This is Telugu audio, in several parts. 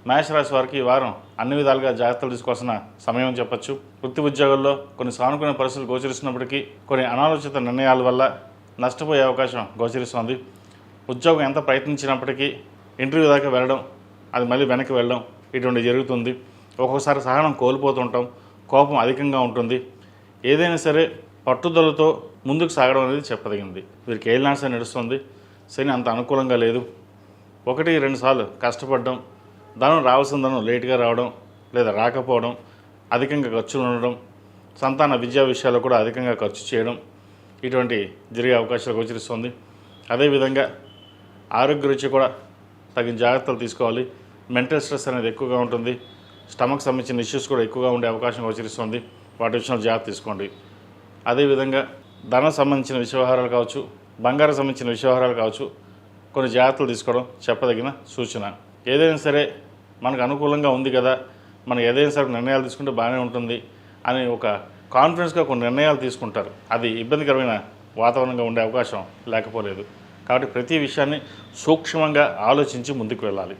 మేషరాశి వారికి ఈ వారం అన్ని విధాలుగా జాగ్రత్తలు తీసుకోవాల్సిన సమయం చెప్పచ్చు. వృత్తి ఉద్యోగాల్లో కొన్ని సానుకూల పరిస్థితులు గోచరిస్తున్నప్పటికీ కొన్ని అనాలోచిత నిర్ణయాల వల్ల నష్టపోయే అవకాశం గోచరిస్తోంది. ఉద్యోగం ఎంత ప్రయత్నించినప్పటికీ ఇంటర్వ్యూ దాకా వెళ్ళడం, అది మళ్ళీ వెనక్కి వెళ్ళడం ఇటువంటి జరుగుతుంది. ఒక్కొక్కసారి సహనం కోల్పోతుంటాం, కోపం అధికంగా ఉంటుంది. ఏదైనా సరే పట్టుదలతో ముందుకు సాగడం అనేది చెప్పదగింది. వీరికి ఏలినాశ నడుస్తుంది. శని అంత అనుకూలంగా లేదు. 1-2 సార్లు కష్టపడడం, ధనం రావాల్సిన ధనం లేటుగా రావడం లేదా రాకపోవడం, అధికంగా ఖర్చులు ఉండడం, సంతాన విద్యా విషయాల్లో కూడా అధికంగా ఖర్చు చేయడం ఇటువంటి జరిగే అవకాశాలు గోచరిస్తుంది. అదేవిధంగా ఆరోగ్య రుచి కూడా తగిన జాగ్రత్తలు తీసుకోవాలి. మెంటల్ స్ట్రెస్ అనేది ఎక్కువగా ఉంటుంది. స్టమక్ సంబంధించిన ఇష్యూస్ కూడా ఎక్కువగా ఉండే అవకాశం గోచరిస్తుంది. వాటి విషయంలో జాగ్రత్త తీసుకోండి. అదేవిధంగా ధనం సంబంధించిన వ్యవహారాలు కావచ్చు, బంగారం సంబంధించిన వ్యవహారాలు కావచ్చు, కొన్ని జాగ్రత్తలు తీసుకోవడం చెప్పదగిన సూచన. ఏదైనా సరే మనకు అనుకూలంగా ఉంది కదా, మనం ఏదైనా సరే నిర్ణయాలు తీసుకుంటే బాగానే ఉంటుంది అని ఒక కాన్ఫిడెన్స్గా కొన్ని నిర్ణయాలు తీసుకుంటారు. అది ఇబ్బందికరమైన వాతావరణంగా ఉండే అవకాశం లేకపోలేదు. కాబట్టి ప్రతి విషయాన్ని సూక్ష్మంగా ఆలోచించి ముందుకు వెళ్ళాలి.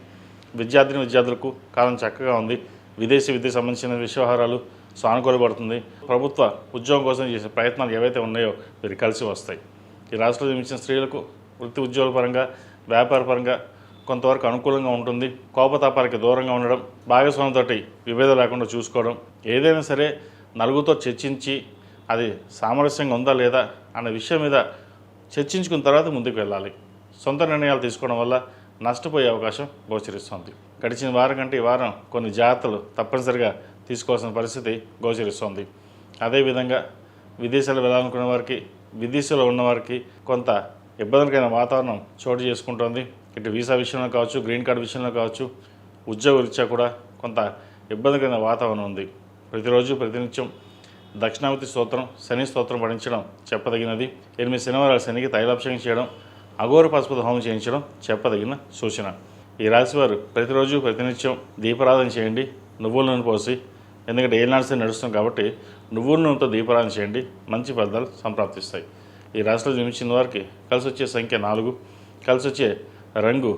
విద్యార్థులకు కాలం చక్కగా ఉంది. విదేశీ విద్యకు సంబంధించిన వ్యవహారాలు సానుకూలపడుతుంది. ప్రభుత్వ ఉద్యోగం కోసం చేసే ప్రయత్నాలు ఏవైతే ఉన్నాయో వీరికి కలిసి వస్తాయి. ఈ రాష్ట్రంలో జన్మించిన స్త్రీలకు వృత్తి ఉద్యోగాల పరంగా, వ్యాపార పరంగా కొంతవరకు అనుకూలంగా ఉంటుంది. కోపతాపాలకి దూరంగా ఉండడం, భాగస్వామితో విభేదం లేకుండా చూసుకోవడం, ఏదైనా సరే నలుగురితో చర్చించి అది సామరస్యంగా ఉందా లేదా అన్న విషయం మీద చర్చించుకున్న తర్వాత ముందుకు వెళ్ళాలి. సొంత నిర్ణయాలు తీసుకోవడం వల్ల నష్టపోయే అవకాశం గోచరిస్తుంది. గడిచిన వారం కంటే ఈ వారం కొన్ని జాగ్రత్తలు తప్పనిసరిగా తీసుకోవాల్సిన పరిస్థితి గోచరిస్తుంది. అదేవిధంగా విదేశాలు వెళ్ళాలనుకున్న వారికి, విదేశాల్లో ఉన్నవారికి కొంత ఇబ్బందికరమైన వాతావరణం చోటు చేసుకుంటోంది. ఇటు వీసా విషయంలో కావచ్చు, గ్రీన్ కార్డు విషయంలో కావచ్చు, ఉద్యోగ రీత్యా కూడా కొంత ఇబ్బందికరమైన వాతావరణం ఉంది. ప్రతిరోజు ప్రతినిత్యం దక్షిణామూర్తి స్తోత్రం, శని స్తోత్రం పఠించడం చెప్పదగినది. 8 శనివారాలు శనికి తైలాభిషేకం చేయడం, అఘోర పశుపతి హోమం చేయించడం చెప్పదగిన సూచన. ఈ రాశివారు ప్రతిరోజు ప్రతినిత్యం దీపారాధన చేయండి, నువ్వుల నూనె పోసి. ఎందుకంటే ఏలినాడు శని నడుస్తుంది కాబట్టి నువ్వుల నూనెతో దీపారాధన చేయండి, మంచి ఫలితాలు సంప్రాప్తిస్తాయి. ఈ రాశిలో జన్మించిన వారికి కలిసి వచ్చే సంఖ్య 4, కలిసి వచ్చే రంగు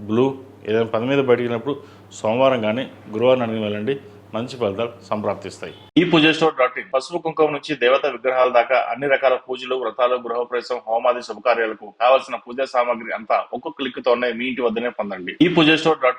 బ్లూ. ఏదైనా పని మీద బయటికినప్పుడు సోమవారం కానీ గురువారం అడిగి వెళ్ళండి, మంచి ఫలితాలు సంప్రాప్తిస్తాయి. ఈ పూజస్టోర్.in పసుపు కుంకుమ నుంచి దేవత విగ్రహాల దాకా అన్ని రకాల పూజలు, వ్రతాలు, గృహప్రవేశం, హోమాది శుభకార్యాలకు కావాల్సిన పూజా సామాగ్రి అంతా ఒక్కొక్క క్లిక్ తోనే మీ ఇంటి వద్దనే పొందండి. ఈ పూజస్టోర్.in